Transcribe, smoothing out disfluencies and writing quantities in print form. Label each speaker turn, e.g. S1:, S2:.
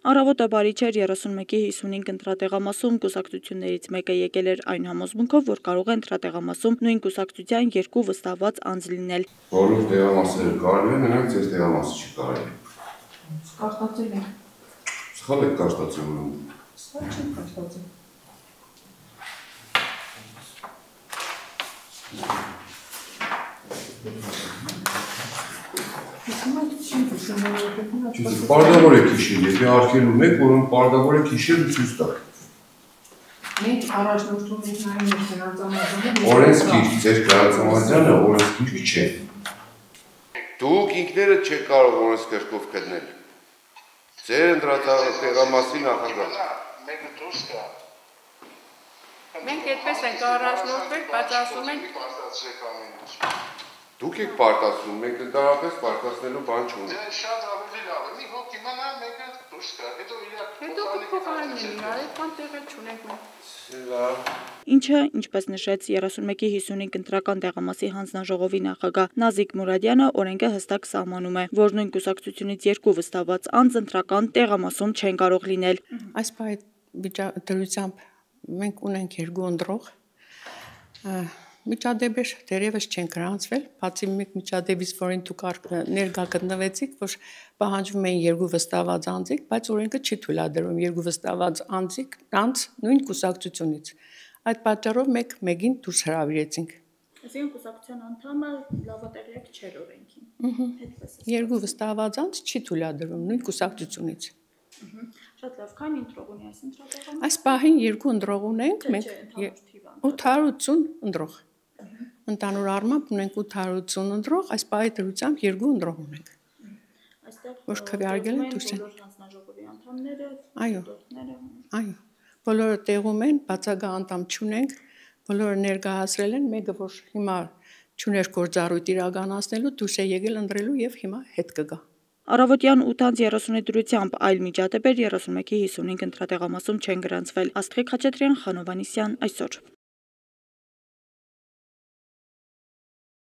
S1: Առավոտը բարի չէր 31-55 ընտրատեղամասում կուսակցություններից մեկը եկել էր այն համոզմունքով, որ կարող է ընտրատեղամասում նույն կուսակցության երկու վստահված անձ լինել։
S2: Բոլոր տեղամասերը կարելի է, մենակ ձեր տեղամասը չի կարելի։
S3: Կարտացել ենք։
S2: Սխալ եք կարտացել։
S3: Սխալ չենք կարտացել։
S2: Պարտավոր եք հիշել, եթե արգելում եք, որոնք պարտավոր եք հիշել ու ցույց տալ։
S3: Մենք առաջնորդում ենք նաև մեր գրանցամատյանը։
S2: Օրենսգիր, ձեր գրանցամատյանը օրենսգիր չէ։ Դուք ինքներդ չեք կարող օրենսգրքով գտնել։ Ձեր ընտրատեղամասի նախագահ։
S4: Մեկը դուրս գա։
S3: Մենք այդպես ենք առաջնորդվել, բայց ասում ենք
S2: Դուք եք պարտացնում, մենք ընդհանրապես պարտացնելու բան չունենք։
S4: Դե շատ ավելի լավ է, մի հոգ իմանա մեկը դուրս գա,
S3: հետո փոխարինեն իրար, այդքան տեղը չունենք մենք։
S1: Ինչը, ինչպես նշեց 31-55 ընտրական տեղամասի հանձնաժողովի նախագահ Նազիկ Մուրադյանը, օրենքը հստակ սահմանում է, որ նույն կուսակցությունից երկու վստահված անձ ընտրական տեղամասում չեն կարող լինել։
S5: Այս դրությամբ մենք ունենք երկու ընտրող, միջադեպեր դերևս չեն գրանցվել, բացի մեկ միջադեպից, որին դուք ներկա գտնվեցիք, որ պահանջվում են երկու վստահված անձիկ, բայց օրենքը չի թույլատրում երկու վստահված անձ նույն կուսակցությունից։ Այդ պատճառով մեկ մեկին դուրս հրավիրեցինք։
S1: Այսինքն կուսակցության անդամը լավատեղյակ չէր օրենքին։
S5: Երկու վստահված անձ չի թույլատրում նույն կուսակցությունից։
S1: Շատ լավ, քանի ընտրող ունի այս ընտրատեղամասը։
S5: Այս պահին երկու ընտրող ունենք, մենք 880 ընտրող։ Ընդհանուր առմամբ ունենք 880 ընտրող, այս պահի դրությամբ երկու ընտրող ունենք։ Որ քվեարկել են դուրս են։
S1: Բոլոր հանձնաժողովի անդամները,
S5: այո, բոլորը տեղում են, բացակա անդամ չունենք, բոլորը ներկայացրել են, մեկը որ հիմա չուներ գործառույթ իրականացնելու, դուրս է եկել ընտրելու եւ հիմա հետ կգա։
S1: Առավոտյան 8:30 դրությամբ այլ միջադեպեր 31-55 ընտրատեղամասում չեն գրանցվել։ Աստղիկ Խաչատրյան, Խանով Անիսյան, այսօր։